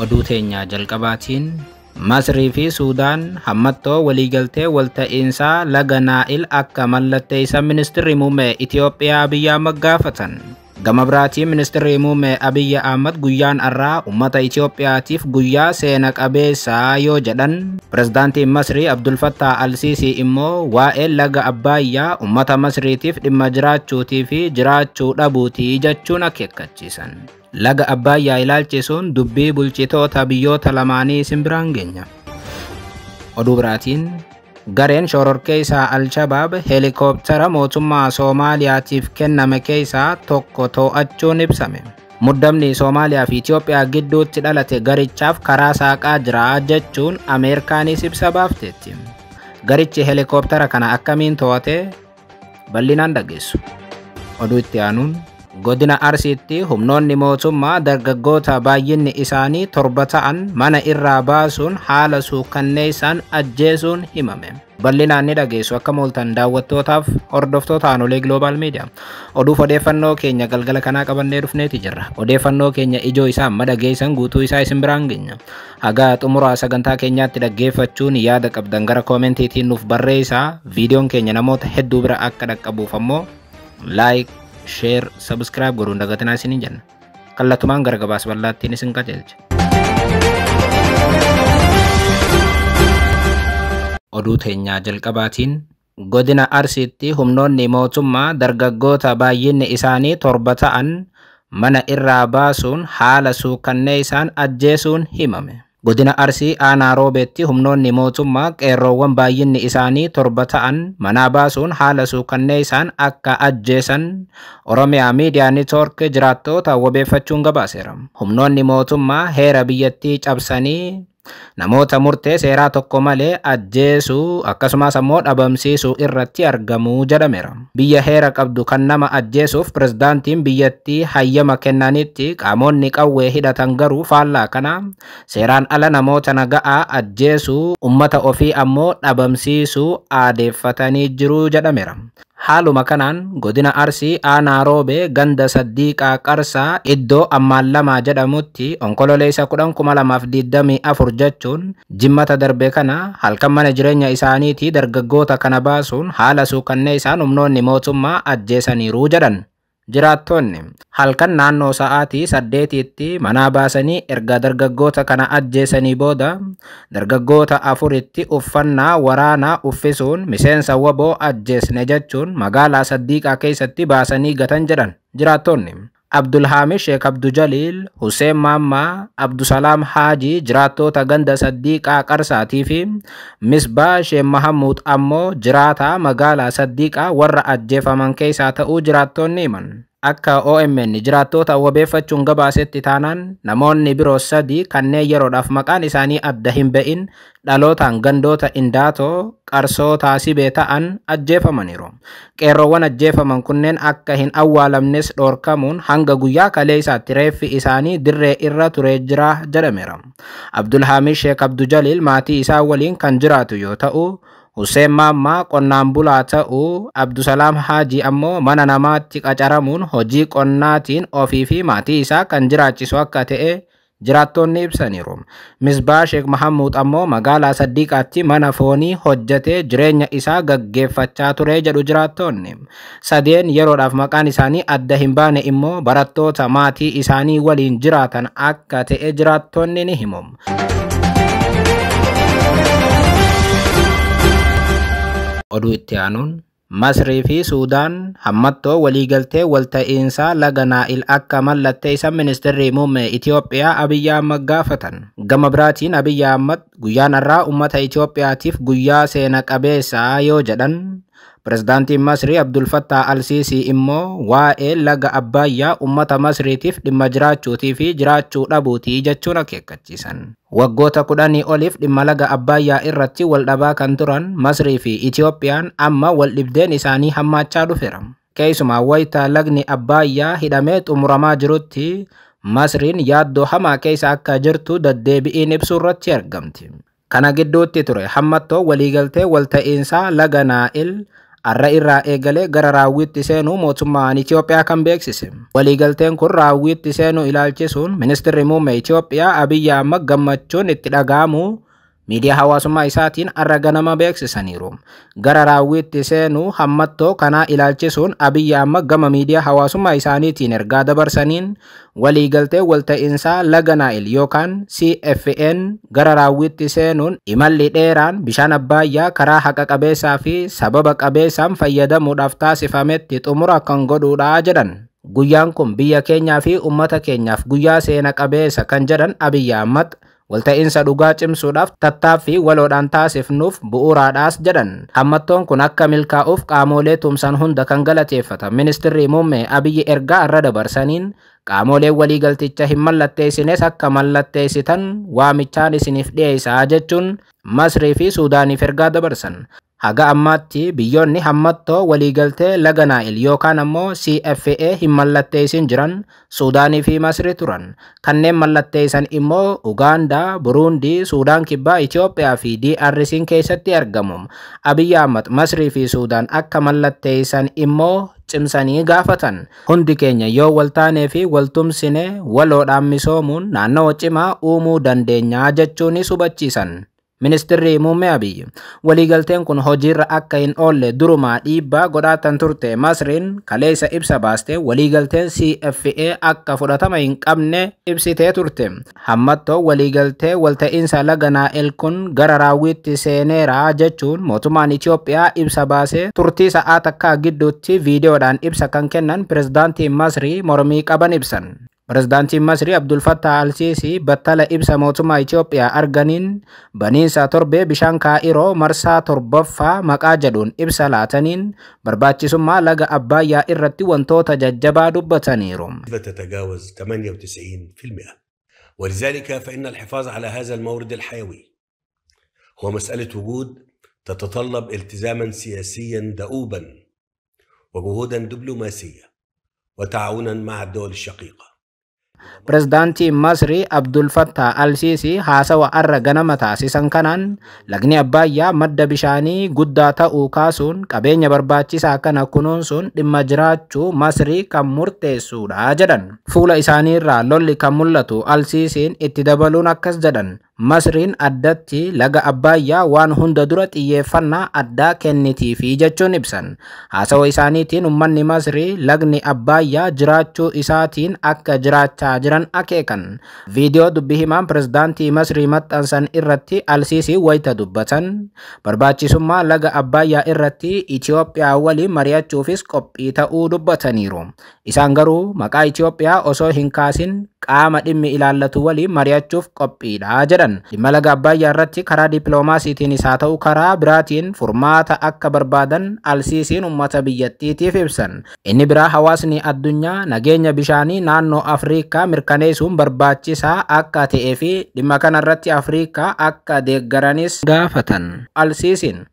oduu teenyaa jalqabaatiin Masrii fi Suudaan hammattoo waliigaltee walta'iinsaa laga Naa'il akka mallatteessan ministeerri muummee Itoophiyaa Abiy Ahmad gaafatan. Gama biraatiin ministeerri muummee Abiy Ahmad guyyaan har'aa uummata Itoophiyaatiif guyyaa seena qabeessaa yoo jedhan, pirezidaantiin Masrii Abdul Fattah al-Sisi immoo waa'ee laga Abbayyaa uummata Masriitiif dhimma jiraachuutii fi jiraachuu dhabuutii jechuun akeekkachiisan. Laga Abbayyaa ilaalchisuun dubbii bulchitoota biyyoota lamaanii simbiraan geenya. Oduu biraatiin gareen shororkeessaa Al-Shabaab heelikooptara mootummaa Soomaaliyaatiif kenname keessaa tokko to'achuun ibsame. Muddamni Soomaaliyaa fi Itoophiyaa gidduutti dhalate garichaaf karaa saaqaa jira jechuun Ameerikaanis ibsa baafteetti. Garichi heelikooptara kana akkamiin to'ate? Bal'inaan dhageessu. Oduu itti aanuun godina Arsiitti humnoonni mootummaa dargaggoota baay'inni isaanii 7 ta'an mana irraa baasuun haala suukanneessaan ajjeesuun himame. Bal'inaan ni dhageessu akka mooltan daawwattootaaf hordoftoota aanolee Global Media. Oduuf odeeffannoo keenya galgala kanaa qabannee dhufneeti jirra. Odeeffannoo keenya ijoo isaa amma dhageessan guutuu isaa isin biraan geenya. Haga xumura sagantaa keenyaatti dhaggeeffachuun yaada qabdan gara koomentiitiin nuuf barreessaa. Viidiyoon keenya namoota hedduu bira akka dhaqqabuuf ammoo like, share, subscribe godhuun dagatinaa isiniin jenna. Kallattumaan gara gabaasa bal'aattiin isin qajeelcha. Oduu teenyaa jalqabaatiin godina Arsiitti humnoonni mootummaa dargaggoota baay'inni isaanii 7 ta'an mana irraa baasuun haala suukanneessaan ajjeesuun himame. Godina Arsii aanaa Roobeetti humnoonni mootummaa qeerroowwan baay'inni isaanii 7 ta'an manaa baasuun haala suukanneessaan akka ajjeesan Oromiyaa Miidiyaa Neetwoork jiraattoota wabeeffachuun gabaaseera. Humnoonni mootummaa heera biyyattii cabsanii namoota murtee seeraa tokko malee ajjeesuu akkasumas ammoo dhabamsiisuu irratti argamuu jedhameera. Biyya heera qabdu kan nama ajjeesuuf pirezidaantiin biyyattii hayyama kennanitti qaamonni qawwee hidhatan garuu faallaa kana seeraan ala namoota naga'aa ajjeesuu ummata ofii ammoo dhabamsiisuu aadeeffatanii jiru jedhameera. Haaluma kanaan godina Arsii aanaa Roobee ganda Saddiiqaa Qarsaa iddoo ammaan lamaa jedhamutti onkololeessa 2024 jechuun jimmata darbe kana halkan mana jireenya isaaniitii dargaggoota kana baasuun haala suukanneessaan humnoonni mootummaa ajjeesaniiru jedhan. Jiraattoonni halkan naannoo sa'aatii 8tti manaa baasanii erga dargaggoota kana ajjeesanii booda dargaggoota 4tti uffannaa waraanaa uffisuun miseensa waboo ajjeesne jechuun magaalaa Saddiiqaa keessatti baasanii gatan jedhan. Jiraattoonni Abdulhaamid Sheek Abdu Jaliil, Hussein Maammaa, Abdusalaam Haajii jiraattoota ganda Saddiiqaa Qarsaatii fi Misbaa Sheek Mahamuud ammoo jiraataa magaalaa Saddiiqaa warra ajjeefaman keessaa ta'uu jiraattoonni himan. Akka OMN jiraattoota wabeeffachuun gabaasetti taanaan namoonni biroo 3 kanneen yeroodhaaf maqaan isaanii adda hin ba'in dhalootaan gandoota Indaatoo Qarsoo Taasibee ta'an ajjeefamaniiru. Qeerroowwan ajjeefaman kunneen akka hin awwaalamnes dhoorkamuun hanga guyyaa kaleessaatti reeffi isaanii dirree irra turee jira jedhameera. Abdulhaamid Sheek Abdu Jaliil maatii isaa waliin kan jiraatu yoo ta'u, Hussein Maammaa qonnaan bulaa ta'uu, Abdusalaam Haajii ammoo mana namaatti qacaramuun hojii qonnaatiin ofii fi maatii isaa kan jiraachisu akka ta'e jiraattoonni ibsaniiru. Misbaa Sheek Mahamuud ammoo magaalaa Saddiiqaatti mana foonii hojjetee jireenya isaa gaggeeffachaa ture jedhu jiraattoonni. Sadeen yeroodhaaf maqaan isaanii adda hin baane immoo barattoota maatii isaanii waliin jiraatan akka ta'e jiraattoonni ni himu. Oduu itti aanuun Masrii fi Suudaan hammattoo waliigaltee walta'iinsaa laga Naa'il akka mallatteessan ministeerri muummee Itoophiyaa Abiy Ahmad gaafatan. Gama biraatiin Abiy Ahmad guyyaan har'aa uummata Itoophiyaatiif guyyaa seena qabeessaa yoo jedhan, pirezidaantiin Masrii Abdul Fattah al-Sisi immoo waa'ee laga Abbayyaa uummata Masriitiif dhimma jiraachuutii fi jiraachuu dhabuutii jechuun akeekkachiisan. Waggoota 10 oliif dhimma laga Abbayyaa irratti wal dhabaa kan turan Masrii fi Itoophiyaan amma wal dhibdeen isaanii hammaachaa dhufeera. Keessumaa wayita lagni Abbayyaa hidhamee xumuramaa jirutti Masriin yaaddoo hamaa keessa akka jirtu deddeebi'iin ibsuu irratti argamti. Kana gidduutti ture hammattoo waliigaltee walta'iinsaa laga Naa'il arra irraa eegalee gara raawwiitti seenuu mootummaan Itoophiyaa kan beeksise. Waliigalteen kun raawwiitti seenuu ilaalchisuun ministeerri muummee Itoophiyaa Abiyyi Ahmad gammachuun itti dhaga'amu miidiyaa hawaasummaa isaatiin arra ganama beeksisaniiru. Gara raawwiitti seenuu hammattoo kanaa ilaalchisuun Abiyyi Ahmad gama miidiyaa hawaasummaa isaaniitiin ergaa dabarsaniin waliigaltee walta'iinsaa laga Naayil yookaan CFN gara raawwiitti seenuun imalli dheeraan bishaan Abbayyaa karaa haqa qabeessaa fi sababa qabeessaan fayyadamuudhaaf taasifametti xumura kan godhuudha jedhan. Guyyaan kun biyya keenyaa fi uummata keenyaaf guyyaa seena qabeessa kan jedhan Abiyyi Ahmad walta'iinsa dhugaa cimsuudhaaf tattaaffii waloodhaan taasifnuuf bu'uuraadhaas jedhan. Hammattoon kun akka milkaa'uuf qaamolee tumsan hunda kan galateeffatan ministeerri muummee Abiyyi ergaa arra dabarsaniin qaamoleen waliigalticha hin mallatteessines akka mallatteessitan waamichaan isiniif dhiyeessaa jechuun Masrii fi Suudaaniif ergaa dabarsan. Haga ammaatti biyyoonni hammattoo waliigaltee laga Naayil yookaan ammoo CFA hin mallatteessin jiran Suudaanii fi Masrii turan. Kanneen mallatteessan immoo Ugaandaa, Buruundii, Suudaan Kibbaa, Itoophiyaa fi DRC'n keessatti argamu. Abiyyi Ahmad Masrii fi Suudaan akka mallatteessan immoo cimsanii gaafatan. Hundi keenya yoo waltaanee fi waltumsine waloodhaan misoomuun naannoo cimaa uumuu dandeenya jechuunis hubachiisan. Ministeerri muummee Abiyyi waliigalteen kun hojiirra akka hin oolle durumaa dhiibbaa godhaatan turte Masriin kaleessa ibsa baaste waliigalteen CFA akka fudhatama hin qabne ibsitee turte. Hammattoo waliigaltee walta'iinsa laga Naayil kun gara raawwiitti seeneera jechuun mootummaan Itoophiyaa ibsa baase turtii sa'aa takkaa gidduutti viidiyoodhaan ibsa kan kennan pirezidaantiin Masrii mormii qaban ibsan. Pirezidaantiin Masrii Abdul Fattah al-Sisi battala ibsa mootummaa Itoophiyaa arganiin baniinsa torbee bishaan Kaa'iroo marsaa torbaffaa maqaa jedhuun ibsa laataniin barbaachisummaa laga Abbayyaa irratti wantoota jajjabaa dubbataniiru. تتجاوز 98%. ولذلك فإن الحفاظ على هذا المورد الحيوي هو مسألة وجود تتطلب التزاما سياسيا دؤوبا وجهودا دبلوماسية وتعاونا مع الدول الشقيقة. Pirezidaantiin Masrii Abdul Fattah al-Sisi haasawa arra ganama taasisan kanaan lagni Abbayyaa madda bishaanii guddaa ta'uu kaasuun qabeenya barbaachisaa kana kunuunsuun dhimma jiraachuu Masrii kan murteessuudha jedhan. Fuula isaaniirraa lolli kan mul'atu al-Sisiin itti dabaluun akkas jedhan. Masriin addatti laga Abbayyaa waan hunda dura xiyyeeffannaa addaa kennitiifi jechuun ibsan. Haasawa isaaniitiin uummanni Masrii lagni Abbayyaa jiraachuu isaatiin akka jiraachaa jiran akeekan. Viidiyoo dubbii himaan pirezidaantii Masrii maxxansan irratti al-Sisi wayita dubbatan barbaachisummaa laga Abbayyaa irratti Itoophiyaa waliin mari'achuufis qophii ta'uu dubbataniiru. Isaan garuu maqaa Itoophiyaa osoo hin kaasin qaama dhimmi ilaallatu waliin mari'achuuf qophiidha jedhan. Dhimma laga Abbayyaa irratti karaa dippiloomaasiitiin isaa ta'u karaa biraatiin furmaata akka barbaadan al-Sisiin uummata biyyattiitiif ibsan. Inni biraa hawaasni addunyaa nageenya bishaanii naannoo Afrikaa mirkaneessuun barbaachisaa akka ta'ee fi dhimma kana irratti Afrikaa akka deeggaranis gaafatan. Al-Sisiin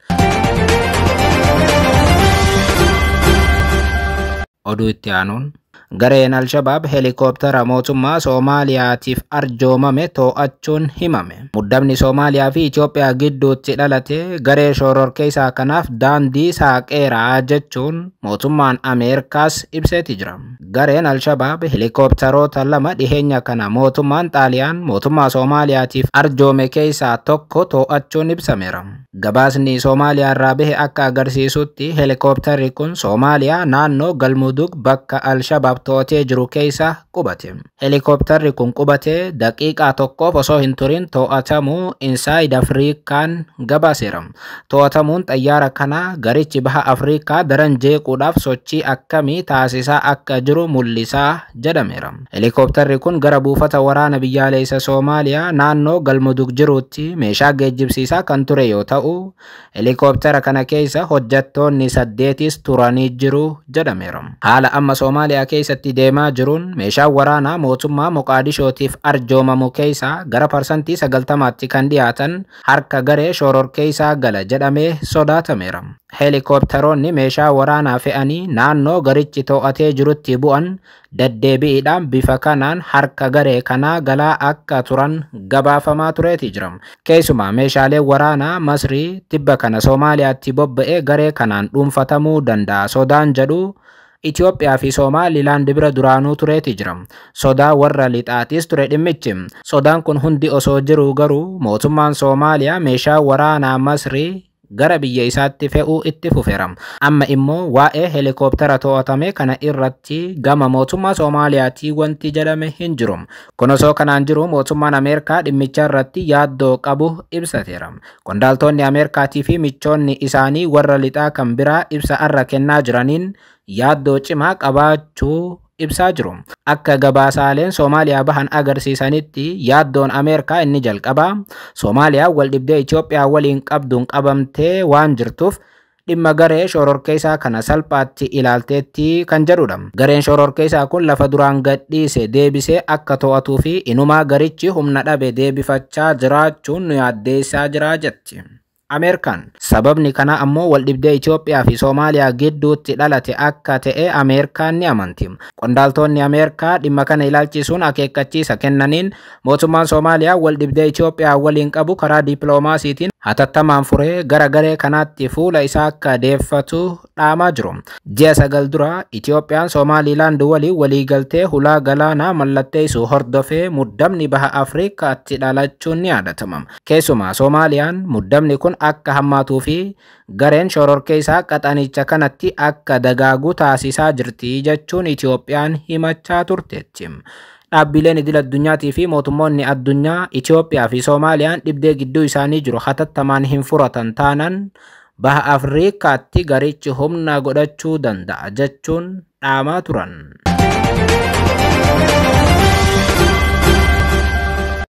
oduu itti aanuun gareen al-Shabaab helikooптara mootummaa Soomaaliyaatiif arjoomame to'achuun himame. Muddamni Soomaaliyaa fi Itoophiyaa gidduutti dhalate garee shororkeessaa kanaaf daandii saaqeera jechuun mootummaan Ameerikaas ibseeti jira. Gareen al-Shabaab helikooptaroota lama dhiheenya kana mootummaan Xaaliyaan mootummaa Soomaaliyaatiif arjoome keessaa tokko to'achuun ibsameera. Gabaasni Soomaaliyaa irraa bahe akka agarsiisutti helikooptarri kun Soomaaliyaa naannoo Galmudug bakka al-Shabaab to'atee jiru keessa qubate. Helikooptarri kun qubatee daqiiqaa tokkoof osoo hin turin to'atamuu Inside Afrikaan gabaaseera. To'atamuun xayyaara kana garichi baha Afrikaa daran jeequudhaaf sochii akkamii taasisaa akka jiru mul'isaa jedhameera. Helikooptarri kun gara buufata waraana biyyaalessa Soomaaliyaa naannoo Galmudug jirutti meeshaa geejjibsiisaa kan ture yoo ta'u, helikooptara kana keessa hojjettoonni 8 turanii jiru jedhameera. Haala amma Soomaaliyaa keessa keessatti deemaa jiruun meeshaan waraanaa mootummaa Moqaadishootiif arjoomamu keessaa gara parsantii 90tti kan dhiyaatan harka garee shororkeessaa gala jedhamee sodaatameera. Heelikooptaroonni meeshaa waraanaa fe'anii naannoo garichi to'atee jirutti bu'an deddeebiidhaan bifa kanaan harka garee kanaa galaa akka turan gabaafamaa tureeti jira. Keessumaa meeshaaleen waraanaa Masrii tibba kana Soomaaliyaatti bobba'ee garee kanaan dhuunfatamuu danda'a sodaan jedhu Itoophiyaa fi Somaalilaand bira duraanuu tureeti jira. Sodaa warra lixaatis ture dhimmichi. Sodaan kun hundi osoo jiru garuu mootummaan Soomaaliyaa meeshaa waraanaa Masrii gara biyya isaatti fe'uu itti fufeera. Amma immoo waa'ee heelikooptara to'atame kana irratti gama mootummaa Soomaaliyaatii wanti jedhame hin jiru. Kun osoo kanaan jiru mootummaan Ameerikaa dhimmicha irratti yaaddoo qabu ibsateera. Qondaaltonni Ameerikaatii fi michoonni isaanii warra lixaa kan biraa ibsa irra kennaa jiraniin yaaddoo cimaa qabaachuu ibsaa jiru. Akka gabaasaaleen Soomaaliyaa bahan agarsiisanitti yaaddoon Ameerikaa inni jalqabaa Soomaaliyaa waldhibdee Itoophiyaa waliin qabduun qabamtee waan jirtuuf dhimma garee shororkeessaa kana salphaatti ilaalteetti kan jedhudha. Gareen shororkeessaa kun lafa duraan gadhiise deebisee akka to'atuu fi inumaa garichi humna dhabe deebifachaa jiraachuun nu yaaddeessaa jira jetti. Ameerikaan sababni kana ammoo waldhibdee Itoophiyaa fi Soomaaliyaa gidduutti dhalate akka ta'e Ameerikaan ni amanti. Qondaaltonni Ameerikaa dhimma kana ilaalchisuun akeekkachiisa kennaniin mootummaan Soomaaliyaa waldhibdee Itoophiyaa waliin qabu karaa dippiloomaasiitiin hatattamaan furee gara garee kanaatti fuula isaa akka deeffatu dhaamaa jiru. Ji'a 9 dura Itoophiyaan Somaalilaand waliin waliigaltee hulaa galaanaa mallatteessuu hordofee muddamni baha Afriikaatti dhalachuun ni yaadatama. Keessumaa Soomaaliyaan muddamni kun akka hammaatuu fi gareen shororkeessaa qaxanicha kanatti akka dagaagu taasisaa jirti jechuun Itoophiyaan himachaa turteetti. Dhaabbileen idil addunyaatii fi mootummoonni addunyaa Itoophiyaa fi Soomaaliyaan dhibdee gidduu isaanii jiru hatattamaan hin furatan taanaan baha Afriikaatti garichi humna godhachuu danda'a jechuun dhaamaa turan.